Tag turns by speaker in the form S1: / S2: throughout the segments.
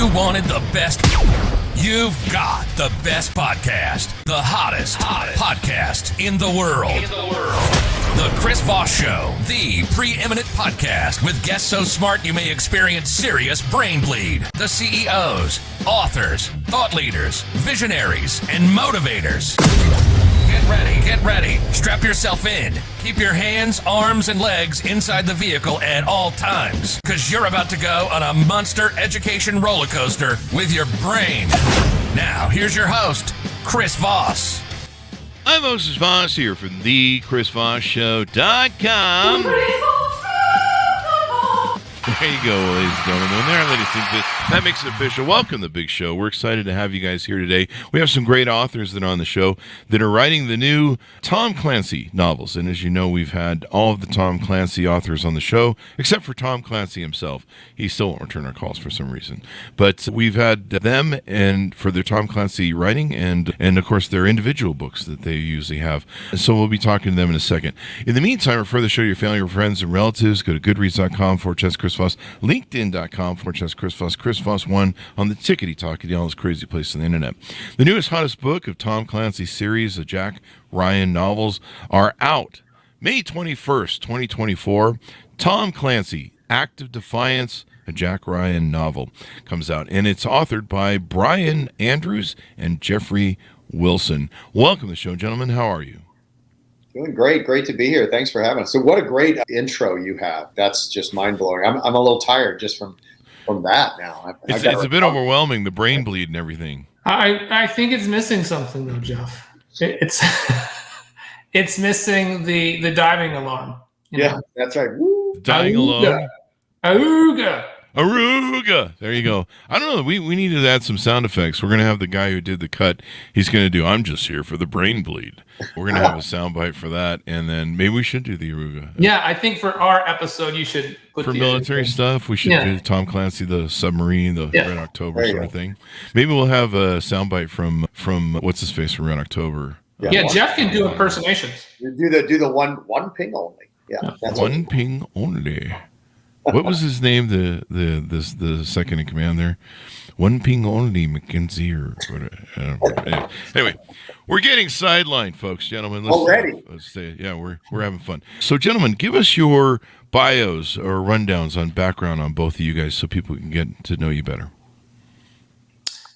S1: you wanted the best, you've got the best podcast. The hottest podcast in the world. The Chris Voss Show, the preeminent podcast with guests so smart you may experience serious brain bleed. The CEOs, authors, thought leaders, visionaries, and motivators. Get ready. Strap yourself in. Keep your hands, arms, and legs inside the vehicle at all times, because you're about to go on a monster education roller coaster with your brain. Now, here's your host, Chris Voss.
S2: I'm Moses Voss here from the ChrisVossShow.com. There you go, ladies and gentlemen. There, ladies and gentlemen. That makes it official. Welcome to the big show. We're excited to have you guys here today. We have some great authors that are on the show that are writing the new Tom Clancy novels. And as you know, we've had all of the Tom Clancy authors on the show, except for Tom Clancy himself. He still won't return our calls for some reason. But we've had them and for their Tom Clancy writing and of course, their individual books that they usually have. And so we'll be talking to them in a second. In the meantime, refer the show to your family, your friends, and relatives. Go to goodreads.com/Chris Voss, LinkedIn.com/Chris Voss, Chris Voss 1 on the tickety-tockety, all this crazy place on the internet. The newest, hottest book of Tom Clancy's series of Jack Ryan novels are out. May 21st, 2024, Tom Clancy, Act of Defiance, a Jack Ryan novel, comes out. And it's authored by Brian Andrews and Jeffrey Wilson. Welcome to the show, gentlemen. How are you?
S3: Doing great. Great to be here. Thanks for having us. So what a great intro you have. That's just mind-blowing. I'm a little tired just from that now.
S2: It's a bit overwhelming, the brain bleed and everything.
S4: I think it's missing something, though, Jeff. It's it's missing the diving alarm.
S3: Yeah, that's right. Woo.
S2: Dying alone.
S4: Aruga.
S2: There you go. I don't know. We needed to add some sound effects. We're going to have the guy who did the cut. He's going to do, I'm just here for the brain bleed. We're going to have a sound bite for that. And then maybe we should do the Aruga.
S4: Yeah, I think for our episode, you should put
S2: for military stuff, we should do Tom Clancy, the submarine, the Red October sort of thing. Maybe we'll have a sound bite from what's his face from Red October.
S4: Yeah, Jeff can do impersonations.
S3: Do the one ping only. Yeah, that's
S2: one ping only. What was his name? The second in command there, one ping only, McKenzie or whatever. Anyway, we're getting sidelined, folks, gentlemen.
S3: Already?
S2: Let's say, yeah, we're having fun. So, gentlemen, give us your bios or rundowns on background on both of you guys, so people can get to know you better.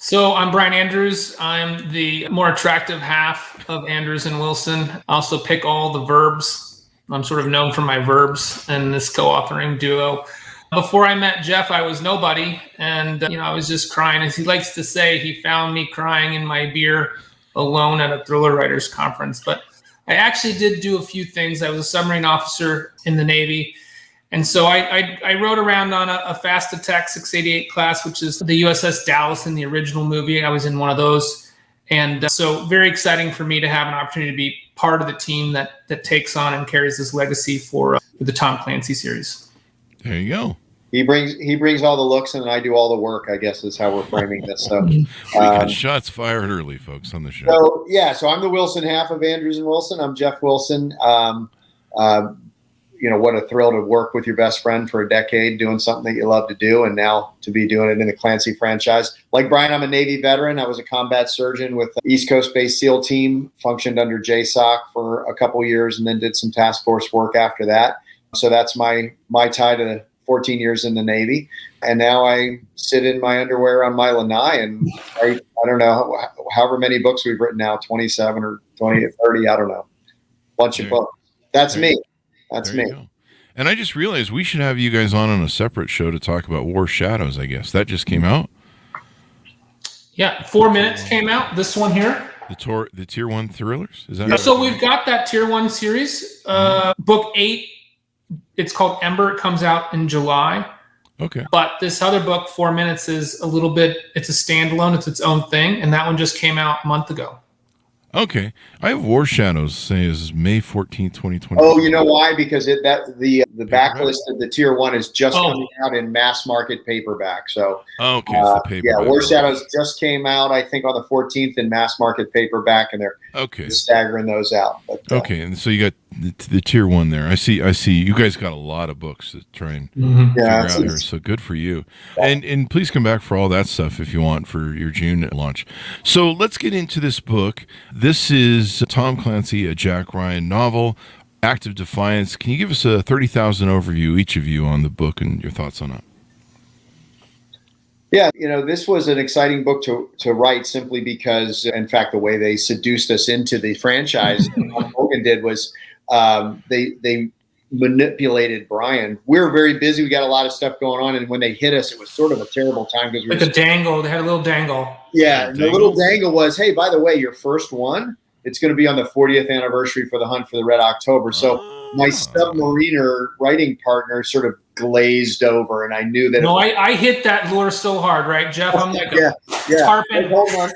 S4: So I'm Brian Andrews. I'm the more attractive half of Andrews and Wilson. I also pick all the verbs. I'm sort of known for my verbs in this co-authoring duo. Before I met Jeff, I was nobody. And, I was just crying. As he likes to say, he found me crying in my beer alone at a thriller writers conference. But I actually did do a few things. I was a submarine officer in the Navy. And so I rode around on a fast attack 688 class, which is the USS Dallas in the original movie. I was in one of those. And so very exciting for me to have an opportunity to be part of the team that takes on and carries this legacy for the Tom Clancy series.
S2: There you go.
S3: He brings all the looks and I do all the work, I guess is how we're framing this. So
S2: we got shots fired early, folks, on the show.
S3: So I'm the Wilson half of Andrews and Wilson. I'm Jeff Wilson. What a thrill to work with your best friend for a decade doing something that you love to do, and now to be doing it in the Clancy franchise. Like Brian, I'm a Navy veteran. I was a combat surgeon with the East Coast Base SEAL team, functioned under JSOC for a couple years, and then did some task force work after that. So that's my tie to 14 years in the Navy. And now I sit in my underwear on my lanai, and I don't know, however many books we've written now, 27 or 20 or 30, I don't know. Bunch of books. That's me. That's me.
S2: And I just realized we should have you guys on a separate show to talk about War Shadows, I guess. That just came out?
S4: Yeah, 4 minutes came out. This one here.
S2: The Tier 1 thrillers? Is that
S4: So we've got that Tier 1 series. Book 8, it's called Ember. It comes out in July.
S2: Okay.
S4: But this other book, 4 minutes, is a little bit, it's a standalone. It's its own thing. And that one just came out a month ago.
S2: Okay. I have War Shadows, say is May 14th, 2020.
S3: Oh, you know why? Because the backlist of the Tier 1 is just coming out in mass market paperback. So
S2: okay, it's the paperback.
S3: War Shadows just came out, I think, on the 14th in mass market paperback, and they're
S2: Okay.
S3: staggering those out. But,
S2: Okay, and so you got the tier 1 there. I see. You guys got a lot of books to try and figure out here. So good for you. And please come back for all that stuff if you want for your June launch. So let's get into this book. This is Tom Clancy, a Jack Ryan novel, Act of Defiance. Can you give us a 30,000 overview, each of you, on the book and your thoughts on it?
S3: Yeah, this was an exciting book to write simply because, in fact, the way they seduced us into the franchise, what Hogan did was they manipulated Brian. We were very busy. We got a lot of stuff going on. And when they hit us, it was sort of a terrible time because
S4: a dangle. They had a little dangle.
S3: Yeah. And the little dangle was, hey, by the way, your first one, it's going to be on the 40th anniversary for the Hunt for the Red October. So my submariner writing partner sort of glazed over, and I knew that.
S4: No, I hit that lure so hard, right, Jeff? I'm like tarpon.
S3: Hold on.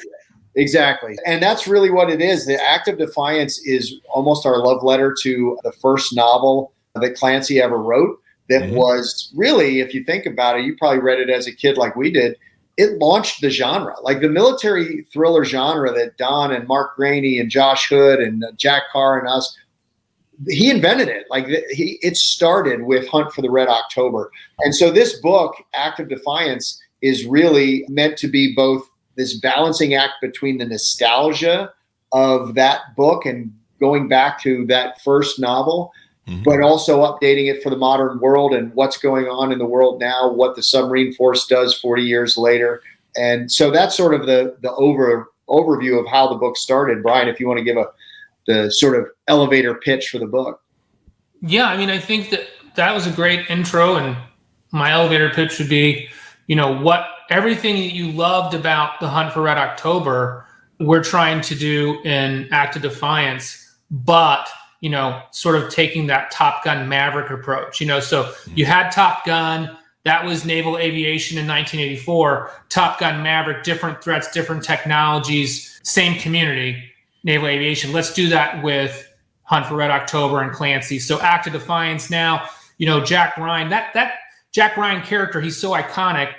S3: Exactly. And that's really what it is. The Act of Defiance is almost our love letter to the first novel that Clancy ever wrote. That was really, if you think about it, you probably read it as a kid like we did. It launched the genre, like the military thriller genre that Don and Mark Graney and Josh Hood and Jack Carr and us, he invented it. Like it started with Hunt for the Red October. And so this book, Act of Defiance, is really meant to be both this balancing act between the nostalgia of that book and going back to that first novel, but also updating it for the modern world and what's going on in the world now, what the submarine force does 40 years later. And so that's sort of the overview of how the book started. Brian, if you want to give the sort of elevator pitch for the book.
S4: Yeah, I mean, I think that was a great intro, and my elevator pitch would be, what everything that you loved about the Hunt for Red October, we're trying to do in Act of Defiance, but, sort of taking that Top Gun Maverick approach, so you had Top Gun, that was naval aviation in 1984, Top Gun Maverick, different threats, different technologies, same community. Naval aviation. Let's do that with Hunt for Red October and Clancy. So Act of Defiance now, Jack Ryan, that Jack Ryan character, he's so iconic,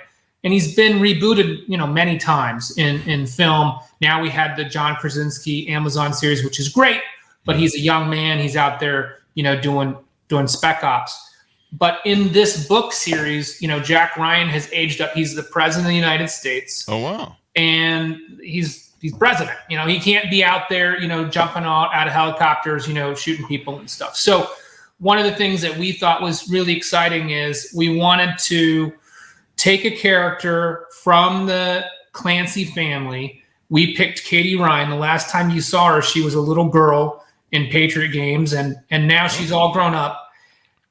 S4: and he's been rebooted, many times in film. Now we had the John Krasinski Amazon series, which is great, but he's a young man. He's out there, doing spec ops. But in this book series, Jack Ryan has aged up. He's the president of the United States.
S2: Oh, wow.
S4: And he's president. He can't be out there, jumping out of helicopters, shooting people and stuff. So one of the things that we thought was really exciting is we wanted to take a character from the Clancy family. We picked Katie Ryan. The last time you saw her, she was a little girl in Patriot games, and now she's all grown up.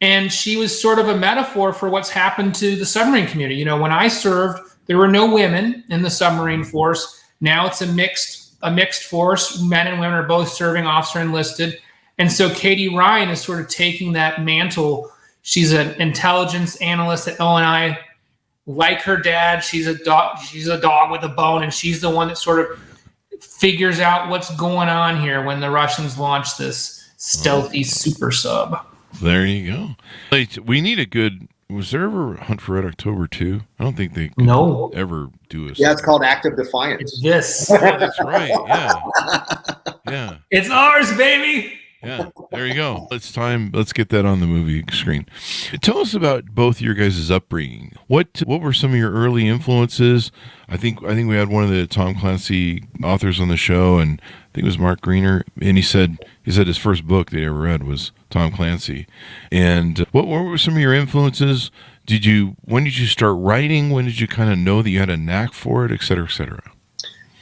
S4: And she was sort of a metaphor for what's happened to the submarine community. When I served, there were no women in the submarine force. Now it's a mixed force. Men and women are both serving, officer enlisted. And so Katie Ryan is sort of taking that mantle. She's an intelligence analyst at ONI. Like her dad, she's a dog with a bone, and she's the one that sort of figures out what's going on here when the Russians launch this stealthy super sub.
S2: There you go. We need a good. Was there ever Hunt for Red October 2? I don't think they could ever do a.
S3: Yeah, it's called Act of Defiance.
S4: It's this.
S2: Oh, that's right. Yeah. Yeah.
S4: It's ours, baby.
S2: Yeah. There you go. It's time. Let's get that on the movie screen. Tell us about both your guys' upbringing. What were some of your early influences? I think we had one of the Tom Clancy authors on the show, and I think it was Mark Greener, and he said his first book they ever read was Tom Clancy. And what were some of your influences? When did you start writing? When did you kind of know that you had a knack for it, et cetera, et cetera?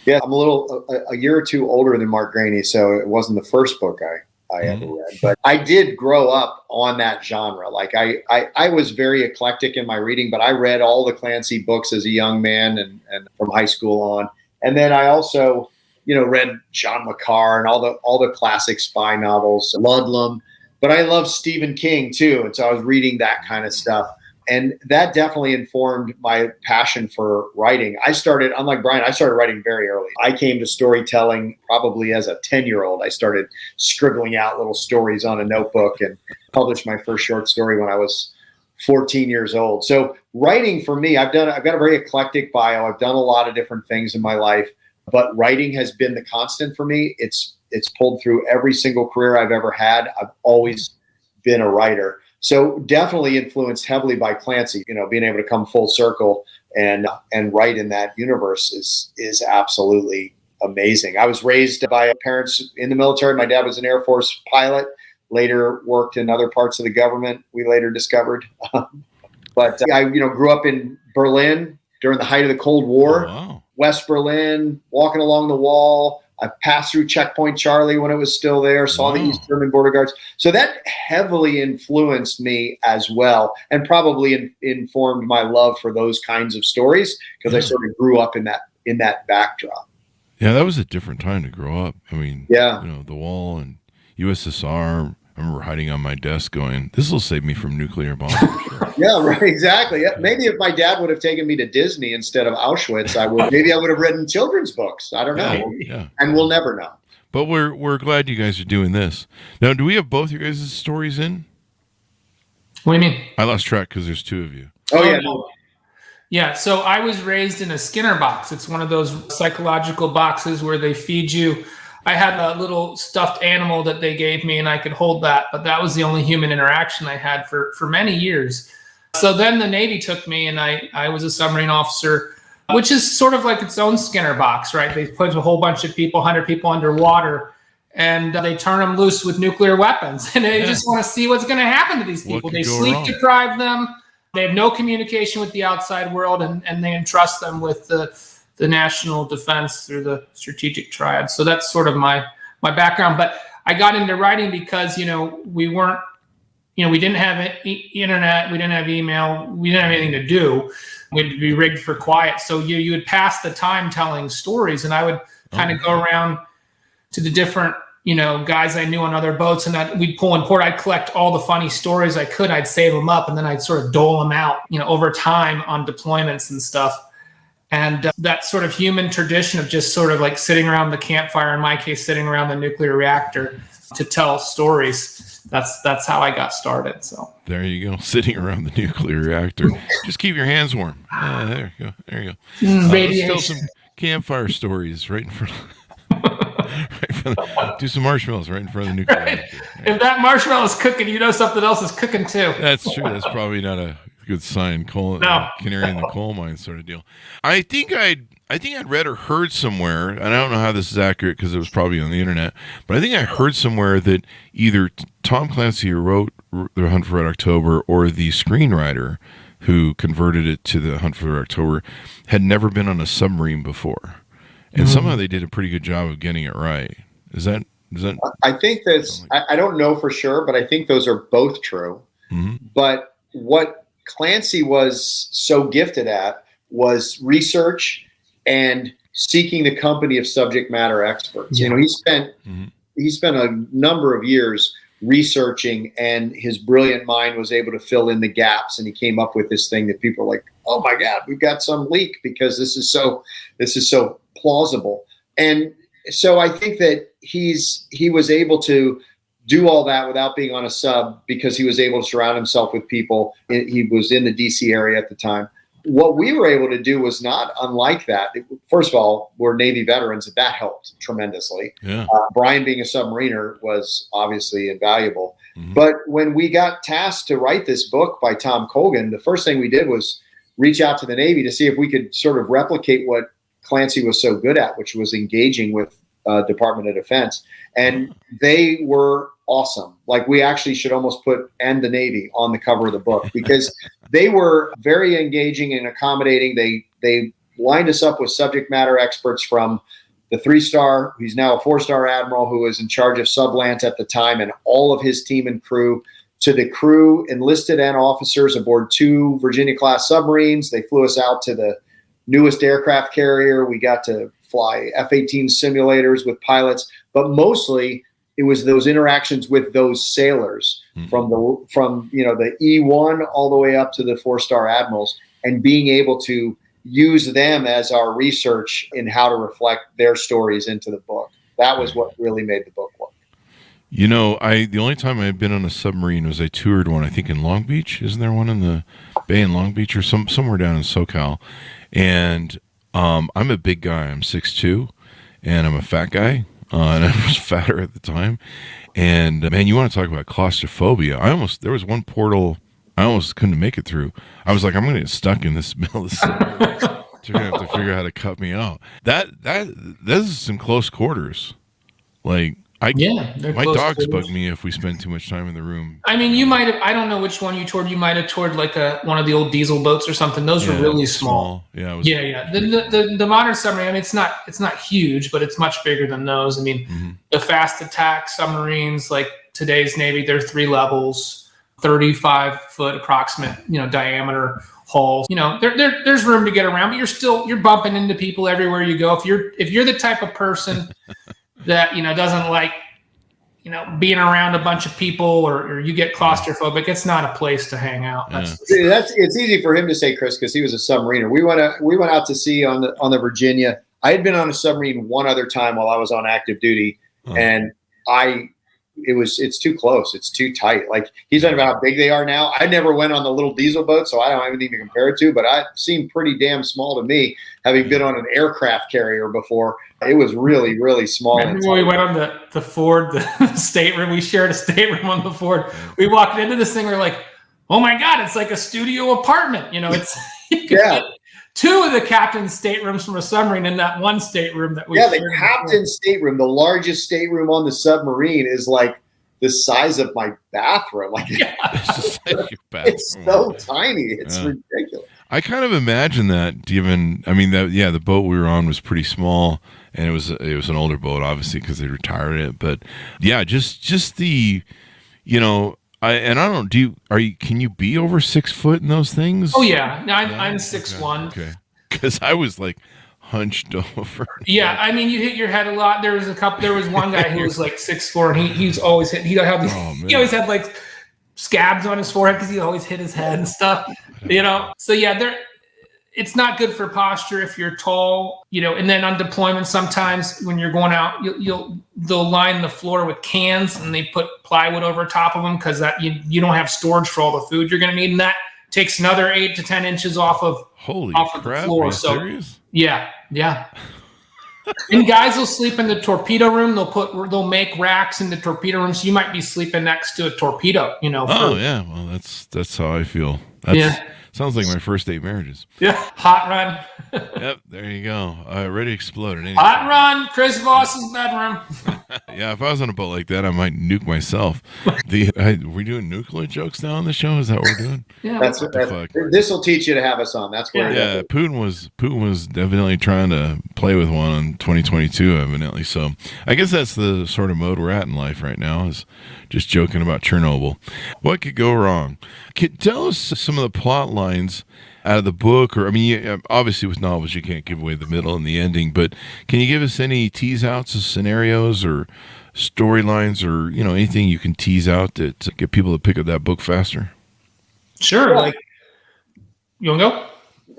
S3: Yeah, I'm a year or two older than Mark Graney, so it wasn't the first book I ever read. But I did grow up on that genre. Like I was very eclectic in my reading, but I read all the Clancy books as a young man and from high school on. And then I also, read John le Carre and all the classic spy novels, Ludlum. But I love Stephen King too. And so I was reading that kind of stuff. And that definitely informed my passion for writing. Unlike Brian, I started writing very early. I came to storytelling probably as a 10-year-old. I started scribbling out little stories on a notebook and published my first short story when I was 14 years old. So writing for me, I've got a very eclectic bio. I've done a lot of different things in my life, but writing has been the constant for me. It's It's pulled through every single career I've ever had. I've always been a writer. So definitely influenced heavily by Clancy. Being able to come full circle and write in that universe is absolutely amazing. I was raised by parents in the military. My dad was an Air Force pilot, later worked in other parts of the government, we later discovered. But I grew up in Berlin during the height of the Cold War.
S2: Oh, wow. West
S3: Berlin, walking along the wall. I passed through Checkpoint Charlie when it was still there, saw the East German border guards. So that heavily influenced me as well, and probably informed my love for those kinds of stories, because I sort of grew up in that backdrop.
S2: Yeah, that was a different time to grow up. I mean, the wall and USSR. I remember hiding on my desk going, this will save me from nuclear bombs. Sure.
S3: Yeah, right, exactly. Yeah. Maybe if my dad would have taken me to Disney instead of Auschwitz, I would have written children's books. I don't know.
S2: Yeah.
S3: And we'll never know.
S2: But we're glad you guys are doing this. Now, do we have both your guys' stories in?
S4: What do you mean?
S2: I lost track because there's two of you.
S3: Oh, yeah.
S4: Yeah, so I was raised in a Skinner box. It's one of those psychological boxes where they feed you. I had a little stuffed animal that they gave me, and I could hold that, but that was the only human interaction I had for many years. So then the Navy took me, and I was a submarine officer, which is sort of like its own Skinner box, right? They put a whole bunch of people, 100 people underwater, and they turn them loose with nuclear weapons, and they just want to see what's going to happen to these people. They sleep deprive them. They have no communication with the outside world, and they entrust them with the national defense through the strategic triad. So that's sort of my background. But I got into writing because, we weren't, we didn't have internet, we didn't have email, we didn't have anything to do. We'd be rigged for quiet. So you would pass the time telling stories, and I would kind of go around to the different, guys I knew on other boats, and we'd pull in port. I'd collect all the funny stories I could. I'd save them up, and then I'd sort of dole them out, over time on deployments and stuff. And that sort of human tradition of just sort of like sitting around the campfire, in my case, sitting around the nuclear reactor to tell stories. That's how I got started. So
S2: there you go, sitting around the nuclear reactor. Just keep your hands warm. There you go.
S4: Radiation.
S2: Let's tell some campfire stories right in front. Do some marshmallows right in front of the nuclear reactor. Right.
S4: If that marshmallow is cooking, something else is cooking too.
S2: That's true. That's probably not a good sign. Canary in the coal mine sort of deal. I think I'd read or heard somewhere, and I don't know how this is accurate because it was probably on the internet, but I think I heard somewhere that either Tom Clancy, who wrote The Hunt for Red October, or the screenwriter who converted it to The Hunt for Red October, had never been on a submarine before, and somehow they did a pretty good job of getting it right. Is that?
S3: I think that's. I don't know for sure, but I think those are both true. Mm-hmm. But what Clancy was so gifted at was research and seeking the company of subject matter experts. Yeah. He spent a number of years researching, and his brilliant mind was able to fill in the gaps, and he came up with this thing that people are like, oh my God, we've got some leak because this is so plausible. And so I think that he was able to do all that without being on a sub because he was able to surround himself with people. He was in the DC area at the time. What we were able to do was not unlike that. First of all, we're Navy veterans, and that helped tremendously. Yeah. Brian being a submariner was obviously invaluable. Mm-hmm. But when we got tasked to write this book by Tom Colgan, the first thing we did was reach out to the Navy to see if we could sort of replicate what Clancy was so good at, which was engaging with Department of Defense. And they were awesome. Like, we actually should almost put "and the Navy" on the cover of the book because they were very engaging and accommodating. They lined us up with subject matter experts from the 3-star, he's now a 4-star admiral who was in charge of Sublant at the time, and all of his team and crew, to the crew, enlisted and officers aboard 2 Virginia-class submarines. They flew us out to the newest aircraft carrier. We got to fly F-18 simulators with pilots, but mostly it was those interactions with those sailors from the E1 all the way up to the 4-star admirals, and being able to use them as our research in how to reflect their stories into the book. That was what really made the book work.
S2: The only time I've been on a submarine was I toured one, I think in Long Beach. Isn't there one in the bay in Long Beach or somewhere down in SoCal? And I'm a big guy. I'm 6'2", and I'm a fat guy. and I was fatter at the time. And man, you want to talk about claustrophobia? There was one portal I almost couldn't make it through. I was like, I'm going to get stuck in this middle of the city. They're going to have to figure out how to cut me out. This is some close quarters. Like, my dogs bug me if we spend too much time in the room.
S4: I mean, you might have, I don't know which one you toured. You might have toured like one of the old diesel boats or something. Those were really small.
S2: Yeah.
S4: The modern submarine, I mean, it's not huge, but it's much bigger than those. I mean, the fast attack submarines, like today's Navy, they're 3 levels, 35-foot approximate, diameter hulls. There's room to get around, but you're bumping into people everywhere you go. If you're the type of person that doesn't like being around a bunch of people, or you get claustrophobic, it's not a place to hang out.
S3: It's easy for him to say, Chris, because he was a submariner. We went out to sea on the Virginia. I had been on a submarine one other time while I was on active duty, and it's too close. It's too tight. Like, he's talking about how big they are now. I never went on the little diesel boat, so I don't have anything to compare it to, but it seemed pretty damn small to me, having been on an aircraft carrier before. It was really, really small.
S4: Remember when we went on the Ford, the stateroom? We shared a stateroom on the Ford. We walked into this thing. We're like, oh my God, it's like a studio apartment. It's fit 2 of the captain's staterooms from a submarine in that one stateroom that we shared.
S3: The captain's stateroom, the largest stateroom on the submarine, is like the size of my bathroom. Like, it's so tiny. It's ridiculous.
S2: I kind of imagine that, given, the boat we were on was pretty small, and it was an older boat, obviously, because they retired it. But yeah, just the, can you be over 6 foot in those things?
S4: Oh yeah, I'm 6'1".
S2: Okay, because I was like hunched over.
S4: Yeah, I mean, you hit your head a lot. There was one guy who was like 6'4", and he's always hit. He always had like scabs on his forehead because he always hit his head and stuff. So yeah, it's not good for posture if you're tall. And then on deployment, sometimes when you're going out, they'll line the floor with cans and they put plywood over top of them because that you don't have storage for all the food you're going to need, and that takes another 8 to 10 inches off of the floor.
S2: Are you serious?
S4: Yeah. And guys will sleep in the torpedo room. They'll make racks in the torpedo room, so you might be sleeping next to a torpedo.
S2: Yeah. Well, that's how I feel. Sounds like my first 8 marriages.
S4: Yeah, hot run.
S2: Yep, there you go. I already exploded. Anyway.
S4: Hot run, Chris Voss's bedroom.
S2: Yeah, if I was on a boat like that, I might nuke myself. We're doing nuclear jokes now on the show. Is that what we're doing?
S4: Yeah,
S3: this will teach you to have us on. That's where.
S2: Yeah, Putin was definitely trying to play with one on 2022, evidently. So I guess that's the sort of mode we're at in life right now. Is just joking about Chernobyl. What could go wrong? Tell us some of the plot lines out of the book, or obviously with novels you can't give away the middle and the ending, but can you give us any tease outs of scenarios or storylines, or anything you can tease out to get people to pick up that book faster?
S4: Sure. Like, you want to go?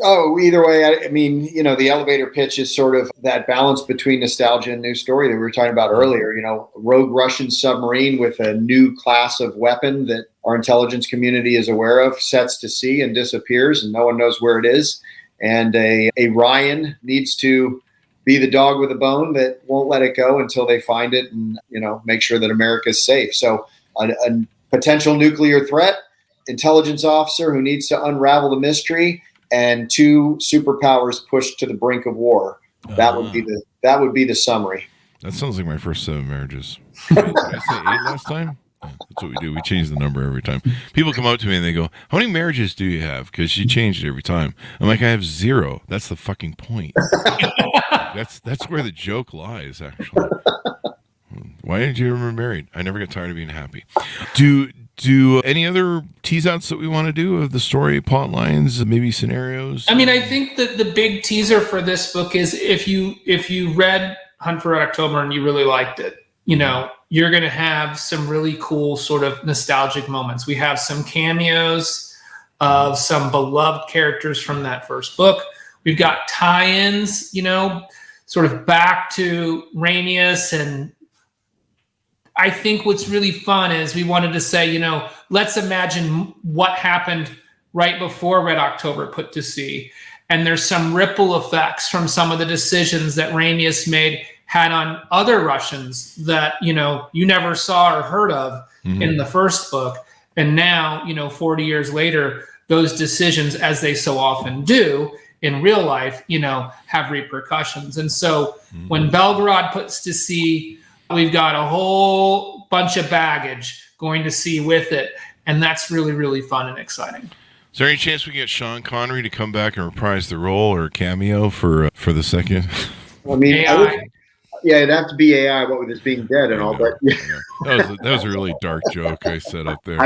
S3: Oh, either way, the elevator pitch is sort of that balance between nostalgia and new story that we were talking about earlier. Rogue Russian submarine with a new class of weapon that our intelligence community is aware of, sets to sea and disappears, and no one knows where it is. And a Ryan needs to be the dog with a bone that won't let it go until they find it and, make sure that America's safe. So a potential nuclear threat, intelligence officer who needs to unravel the mystery, and 2 superpowers pushed to the brink of war. That would be the summary.
S2: That sounds like my first 7 marriages. Did I say 8 last time? Yeah, that's what we do. We change the number every time. People come up to me and they go, "How many marriages do you have?" Because you change it every time. I'm like, I have 0. That's the fucking point. That's where the joke lies, actually. Why didn't you ever married? I never got tired of being happy. Do any other tease outs that we want to do of the story, plot lines, maybe scenarios?
S4: I think that the big teaser for this book is if you read Hunt for Red October and you really liked it, you're going to have some really cool sort of nostalgic moments. We have some cameos of some beloved characters from that first book. We've got tie-ins, sort of back to Rainius. And I think what's really fun is we wanted to say, let's imagine what happened right before Red October put to sea. And there's some ripple effects from some of the decisions that Rainius made had on other Russians that, you never saw or heard of in the first book. And now, 40 years later, those decisions, as they so often do in real life, have repercussions. And so when Belgorod puts to sea, we've got a whole bunch of baggage going to sea with it. And that's really, really fun and exciting.
S2: Is there any chance we get Sean Connery to come back and reprise the role or cameo for the second?
S3: I mean,
S4: AI.
S3: it'd have to be AI, what with his being dead and all, but
S2: That was a really dark joke I said up there.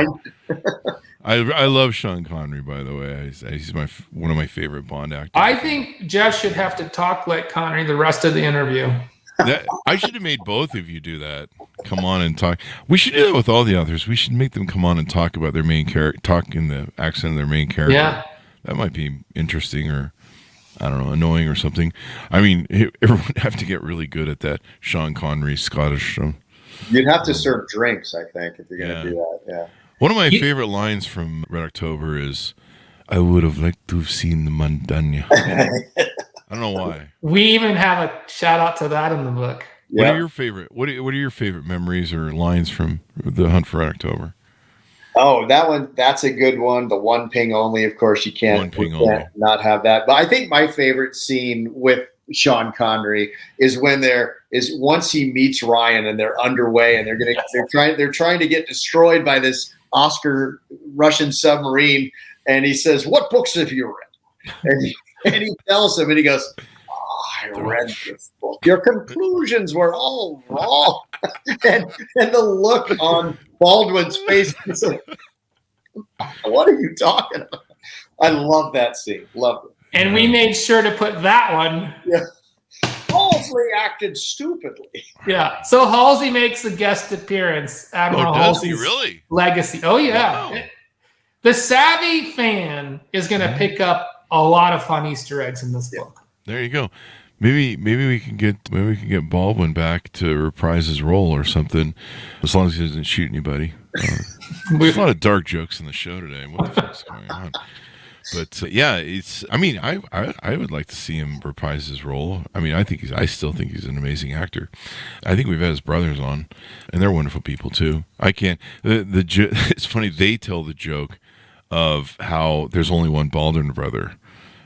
S2: I love Sean Connery, by the way. He's one of my favorite Bond actors.
S4: I think Jeff should have to talk like Connery the rest of the interview.
S2: I should have made both of you do that. Come on and talk. We should do that with all the authors. We should make them come on and talk about their main character, talk in the accent of their main character.
S4: Yeah.
S2: That might be interesting or, I don't know, annoying or something. I mean, everyone would have to get really good at that Sean Connery Scottish.
S3: You'd have to serve drinks, I think, if you're going to do that. Yeah.
S2: One of my favorite lines from Red October is, "I would have liked to have seen the Montagne." I don't know why.
S4: We even have a shout out to that in the book.
S2: What are your favorite? What are your favorite memories or lines from The Hunt for Red October?
S3: Oh, that one. That's a good one. The one ping only. Of course, you can't not have that. But I think my favorite scene with Sean Connery is once he meets Ryan and they're underway and they're trying to get destroyed by this Oscar Russian submarine, and he says, "What books have you read?" And he tells him, and he goes, "I read this book. Your conclusions were all wrong." and the look on Baldwin's face is like, "What are you talking about?" I love that scene. Love it.
S4: And we made sure to put that one.
S3: Yeah. Halsey acted stupidly.
S4: Yeah. So Halsey makes a guest appearance. Admiral
S2: does he
S4: Halsey's
S2: really?
S4: legacy. Oh, yeah. Wow. The savvy fan is going to pick up a lot of fun Easter eggs in this book. There
S2: you go. Maybe we can get Baldwin back to reprise his role or something, as long as he doesn't shoot anybody. There's a lot of dark jokes in the show today. What the fuck's going on? But I would like to see him reprise his role. I mean, I still think he's an amazing actor. I think we've had his brothers on, and they're wonderful people too. I can't. It's funny. They tell the joke of how there's only one Baldwin brother,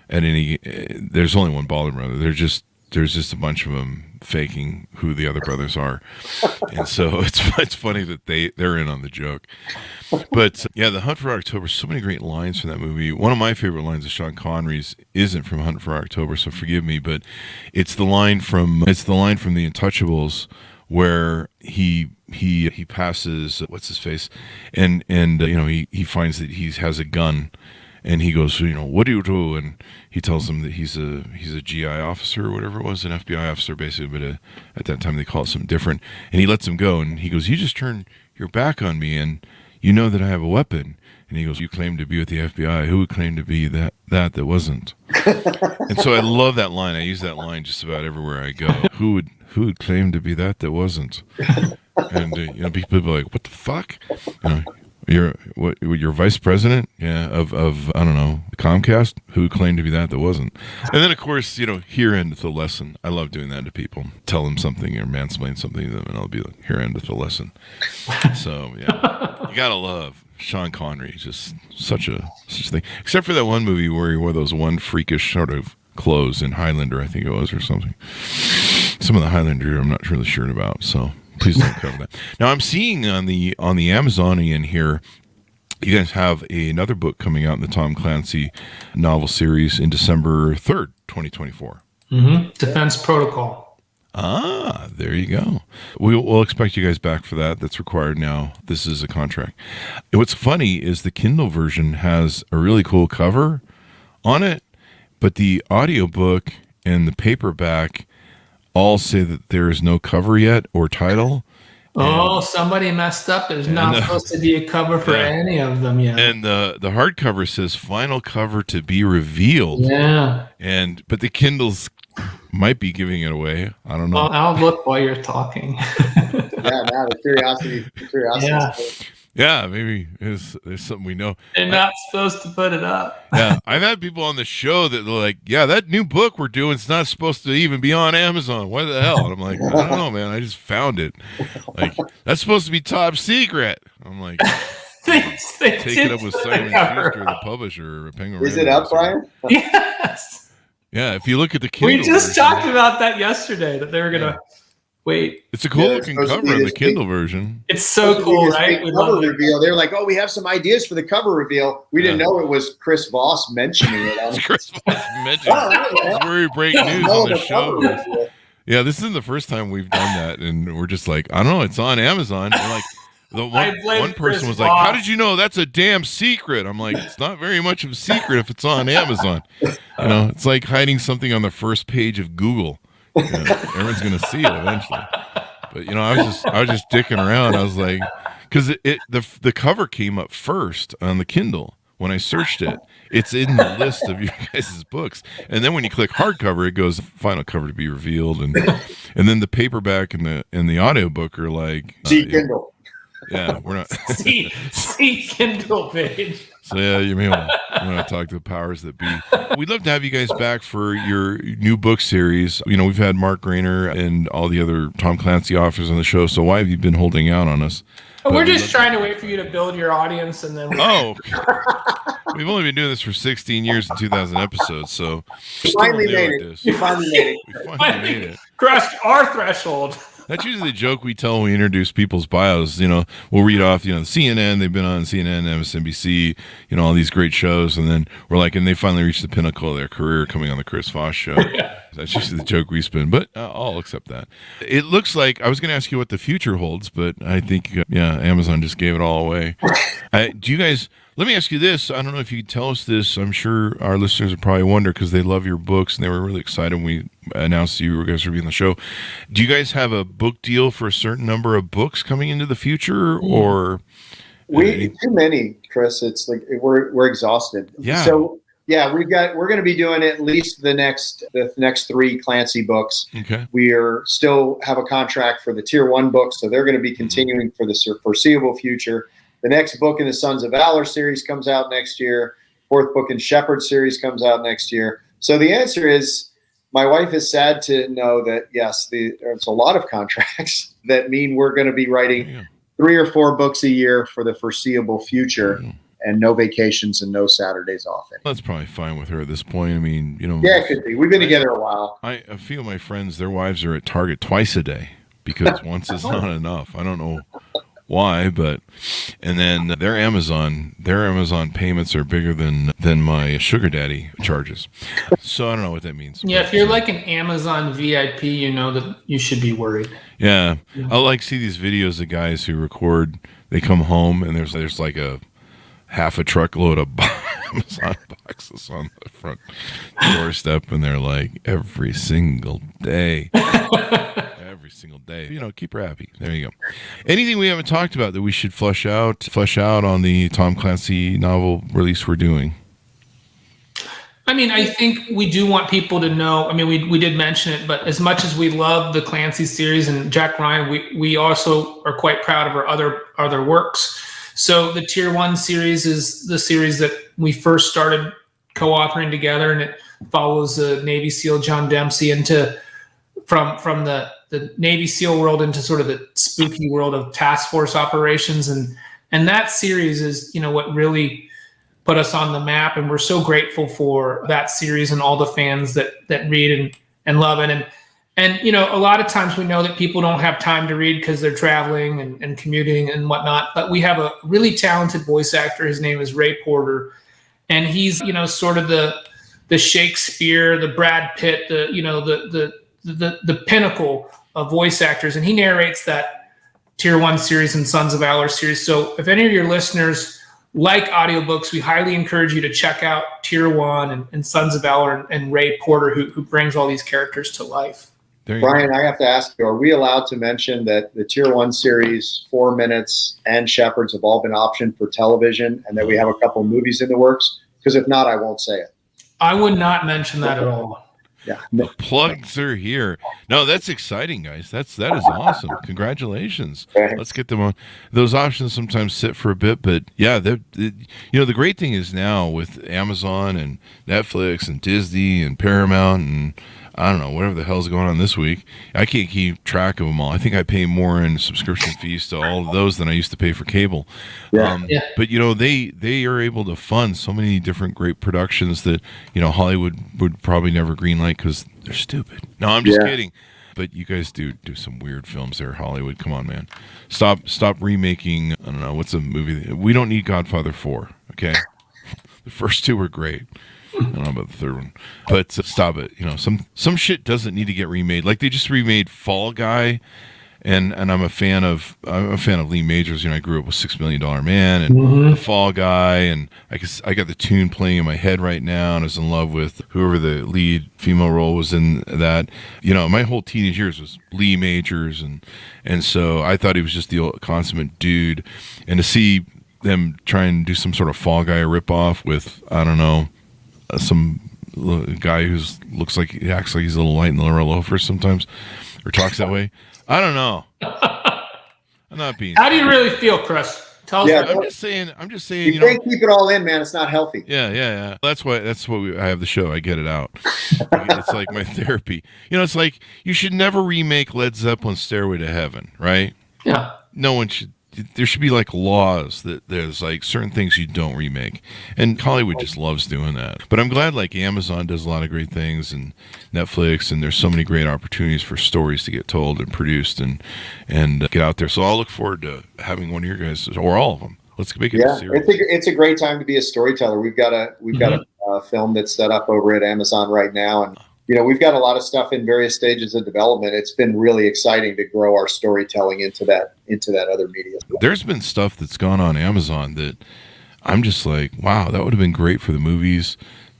S2: and there's only one Baldwin brother. There's just a bunch of them faking who the other brothers are, and so it's funny that they're in on the joke. But The Hunt for October. So many great lines from that movie. One of my favorite lines of Sean Connery's isn't from Hunt for October, so forgive me, but it's the line from The Untouchables where he passes what's his face, and he finds that he has a gun. And he goes, what do you do? And he tells him that he's a GI officer or whatever it was, an FBI officer basically, but at that time they call it something different. And he lets him go, and he goes, "You just turn your back on me, and you know that I have a weapon." And he goes, "You claim to be with the FBI. Who would claim to be that wasn't?" And so I love that line. I use that line just about everywhere I go. Who would claim to be that wasn't? And people are like, "What the fuck?" You're vice president, of I don't know, Comcast, who claimed to be that wasn't. And then of course, here endeth the lesson. I love doing that to people. Tell them something or mansplain something to them, and I'll be like, here endeth the lesson. So you gotta love Sean Connery, just such a thing. Except for that one movie where he wore those one freakish sort of clothes in Highlander, I think it was, or something. Some of the Highlander I'm not really sure about, so please don't cover that. Now I'm seeing on the Amazonian here, you guys have another book coming out in the Tom Clancy novel series in December 3rd, 2024.
S4: Mm-hmm. Defense Protocol.
S2: Ah, there you go. We'll expect you guys back for that. That's required now. This is a contract. What's funny is the Kindle version has a really cool cover on it, but the audiobook and the paperback all say that there is no cover yet or title.
S4: Somebody messed up. There's not supposed to be a cover for any of them yet.
S2: And the hardcover says final cover to be revealed.
S4: Yeah.
S2: But the Kindles might be giving it away. I don't know.
S4: I'll look while you're talking.
S3: The curiosity.
S2: Yeah. Yeah, maybe there's something we know.
S4: They're not supposed to put it up.
S2: Yeah, I've had people on the show that are like, yeah, that new book we're doing is not supposed to even be on Amazon. What the hell? And I'm like, I don't know, man. I just found it. Like, that's supposed to be top secret. I'm like, take it up with Simon Schuster, the publisher, or Penguin.
S3: Is it up, Brian?
S4: Yes.
S2: Yeah, if you look at the Kindle
S4: We just
S2: version,
S4: talked about that yesterday, that they were going to wait.
S2: it's a cool looking cover in the Kindle version.
S4: It's so cool, right?
S3: Cover reveal. They're like, oh, we have some ideas for the cover reveal. We didn't know it was Chris Voss mentioning it.
S2: Chris Voss mentioned it. Where we break news on the show. Yeah, this isn't the first time we've done that, and we're just like, I don't know, it's on Amazon. And like, one person was like, how did you know that's a damn secret? I'm like, it's not very much of a secret if it's on Amazon. You know, it's like hiding something on the first page of Google. You know, everyone's gonna see it eventually. But you know, I was just dicking around. I was like, because the cover came up first on the Kindle. When I searched it, it's in the list of you guys' books. And then when you click hardcover, it goes final cover to be revealed, and then the paperback and the audiobook are like
S3: see Kindle.
S2: Yeah, we're not
S4: see Kindle page.
S2: So yeah, you may want to talk to the powers that be. We'd love to have you guys back for your new book series. You know, we've had Mark Grainer and all the other Tom Clancy authors on the show. So why have you been holding out on us?
S4: We're just trying to wait for you to build your audience, and then
S2: we've only been doing this for 16 years and 2,000 episodes. So
S3: we finally made it. We finally
S2: made it.
S4: Crushed our threshold.
S2: That's usually the joke we tell when we introduce people's bios. You know, we'll read off, you know, CNN, they've been on CNN, MSNBC, you know, all these great shows. And then we're like, and they finally reached the pinnacle of their career coming on the Chris Voss Show. That's usually the joke we spin, but I'll accept that. It looks like, I was going to ask you what the future holds, but I think, Amazon just gave it all away. Do you guys, let me ask you this. I don't know if you could tell us this. I'm sure our listeners would probably wonder because they love your books and they were really excited when we announced you guys were being on the show. Do you guys have a book deal for a certain number of books coming into the future, or
S3: too many, Chris? It's like we're exhausted.
S2: Yeah.
S3: So yeah, we're going to be doing at least the next 3 Clancy books.
S2: Okay.
S3: We are still have a contract for the Tier 1 books, so they're going to be continuing for the foreseeable future. The next book in the Sons of Valor series comes out next year. 4th book in Shepherd series comes out next year. So the answer is, my wife is sad to know that, yes, there's a lot of contracts that mean we're going to be writing 3 or 4 books a year for the foreseeable future, and no vacations and no Saturdays off.
S2: That's probably fine with her at this point. I mean, you know.
S3: Yeah, it could be. We've been together a while.
S2: I feel my friends, their wives are at Target twice a day because once is not enough. I don't know why, but and then their Amazon payments are bigger than my sugar daddy charges. So I don't know what that means.
S4: Yeah, if you're like an Amazon VIP, you know that you should be worried.
S2: Yeah. I'll like see these videos of guys who record, they come home and there's like a half a truckload of Amazon boxes on the front doorstep, and they're like every single day. Single day, you know, keep her happy. There you go. Anything we haven't talked about that we should flesh out on the Tom Clancy novel release we're doing?
S4: I mean, I think we do want people to know. I mean, we did mention it, but as much as we love the Clancy series and Jack Ryan, we also are quite proud of our other works. So the Tier 1 series is the series that we first started co-authoring together, and it follows Navy SEAL John Dempsey from the Navy SEAL world into sort of the spooky world of task force operations. And that series is, you know, what really put us on the map. And we're so grateful for that series and all the fans that read and love it. And, you know, a lot of times we know that people don't have time to read because they're traveling and commuting and whatnot, but we have a really talented voice actor. His name is Ray Porter. And he's, you know, sort of the Shakespeare, the Brad Pitt, the pinnacle of voice actors, and he narrates that Tier 1 series and Sons of Valor series. So if any of your listeners like audiobooks, we highly encourage you to check out Tier 1 and Sons of Valor and Ray Porter, who brings all these characters to life.
S3: Brian, I have to ask you, are we allowed to mention that the Tier 1 series, 4 Minutes, and Shepherds have all been optioned for television, and that we have a couple movies in the works? Because if not, I won't say it.
S4: I would not mention that at all.
S3: Yeah.
S2: The plugs are here. No, that's exciting, guys. That is awesome. Congratulations.
S3: Thanks.
S2: Let's get them on. Those options sometimes sit for a bit, but yeah, the great thing is now with Amazon and Netflix and Disney and Paramount and I don't know, whatever the hell's going on this week. I can't keep track of them all. I think I pay more in subscription fees to all of those than I used to pay for cable.
S3: Yeah.
S2: But, they are able to fund so many different great productions that, Hollywood would probably never greenlight because they're stupid. No, I'm just kidding. But you guys do some weird films there, Hollywood. Come on, man. Stop remaking, I don't know, what's a movie? We don't need Godfather 4, okay? The first two were great. I don't know about the third one, but stop it. Some shit doesn't need to get remade. Like they just remade Fall Guy, and I'm a fan of Lee Majors. I grew up with $6 Million Man and The Fall Guy, and I got the tune playing in my head right now, and I was in love with whoever the lead female role was in that. My whole teenage years was Lee Majors, and so I thought he was just the consummate dude, and to see them try and do some sort of Fall Guy ripoff with I don't know. Some guy who acts like he's a little light in the loafer sometimes, or talks that way. I don't know. I'm not being.
S4: How do you really feel, Chris? Tell us.
S3: Yeah,
S2: I'm just saying.
S3: You can't keep it all in, man. It's not healthy.
S2: Yeah. That's why I have the show. I get it out. It's like my therapy. It's like you should never remake Led Zeppelin's "Stairway to Heaven," right?
S4: Yeah.
S2: No one should. There should be like laws that there's like certain things you don't remake, and Hollywood just loves doing that. But I'm glad like Amazon does a lot of great things, and Netflix, and there's so many great opportunities for stories to get told and produced and get out there. So I'll look forward to having one of your guys or all of them. Let's make it a series.
S3: It's a great time to be a storyteller. We've got a film that's set up over at Amazon right now, and we've got a lot of stuff in various stages of development. It's been really exciting to grow our storytelling into that other media.
S2: There's been stuff that's gone on Amazon that I'm just like, wow, that would have been great for the movies.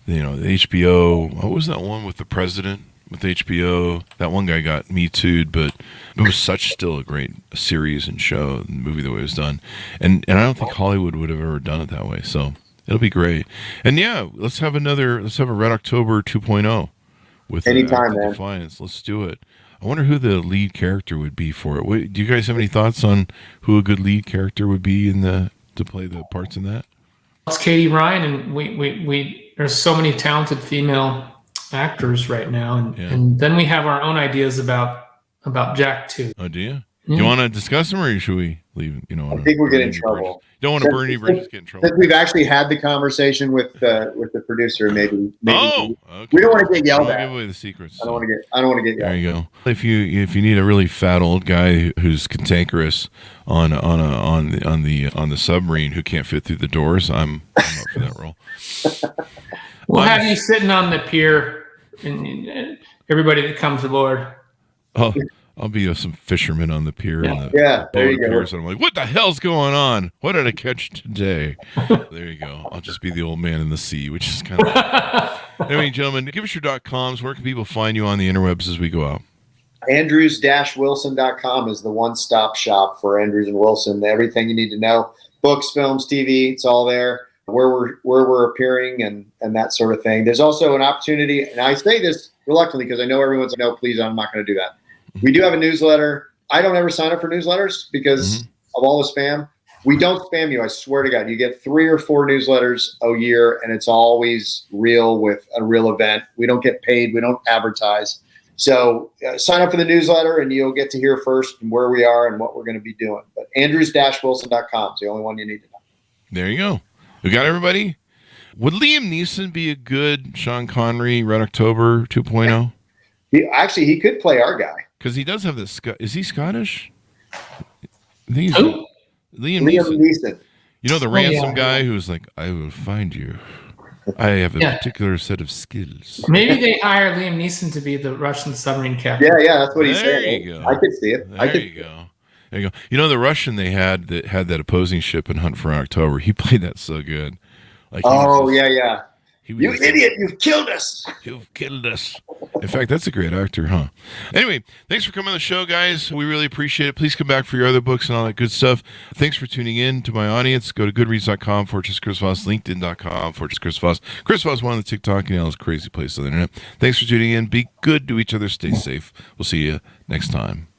S2: The HBO, what was that one with the president with HBO? That one guy got Me Too'd, but it was still a great series and show and movie the way it was done. And I don't think Hollywood would have ever done it that way. So it'll be great. And let's have a Red October 2.0. With
S3: anytime, man.
S2: Defiance. Let's do it. I wonder who the lead character would be for it. Do you guys have any thoughts on who a good lead character would be to play the parts in that?
S4: It's Katie Ryan, and we there's so many talented female actors right now, and then we have our own ideas about Jack too.
S2: Oh, do you? Do you want to discuss them, or should we leave?
S3: I think we'll get in trouble.
S2: Don't want to burn any bridges, get in trouble.
S3: Since we've actually had the conversation with the producer, maybe
S2: okay.
S3: We don't want to get yelled at.
S2: Give away the secrets.
S3: I don't want to get yelled.
S2: There you go. If you need a really fat old guy who's cantankerous on the submarine who can't fit through the doors, I'm up for that role.
S4: We'll have you sitting on the pier, and everybody that comes aboard.
S2: Oh. I'll be some fisherman on the pier.
S3: There you go.
S2: And I'm like, what the hell's going on? What did I catch today? There you go. I'll just be the old man in the sea, which is kind of... Anyway, gentlemen, give us your .coms. Where can people find you on the interwebs as we go out?
S3: Andrews-Wilson.com is the one-stop shop for Andrews and Wilson. Everything you need to know. Books, films, TV, it's all there. Where we're appearing and that sort of thing. There's also an opportunity, and I say this reluctantly because I know everyone's like, no, please, I'm not going to do that. We do have a newsletter. I don't ever sign up for newsletters because of all the spam. We don't spam you. I swear to God, you get 3 or 4 newsletters a year, and it's always real with a real event. We don't get paid. We don't advertise. So sign up for the newsletter, and you'll get to hear first where we are and what we're going to be doing. But Andrews-Wilson.com is the only one you need to know.
S2: There you go. We got everybody. Would Liam Neeson be a good Sean Connery Red October 2.0?
S3: He could play our guy.
S2: Because he does have this. Is he Scottish? I think
S3: Liam Neeson.
S2: The ransom guy who's like, I will find you. I have a particular set of skills.
S4: Maybe they hire Liam Neeson to be the Russian submarine captain.
S3: Yeah, that's what he said.
S2: There you go.
S3: I could see it.
S2: There you go. The Russian they had that opposing ship in Hunt for October, he played that so good. Like,
S3: You idiot, you've killed us.
S2: You've killed us. In fact, that's a great actor, huh? Anyway, thanks for coming on the show, guys. We really appreciate it. Please come back for your other books and all that good stuff. Thanks for tuning in to my audience. Go to goodreads.com, Chris Voss, linkedin.com, Chris Voss. Chris Voss, one on the TikTok and all those crazy places on the internet. Thanks for tuning in. Be good to each other. Stay safe. We'll see you next time.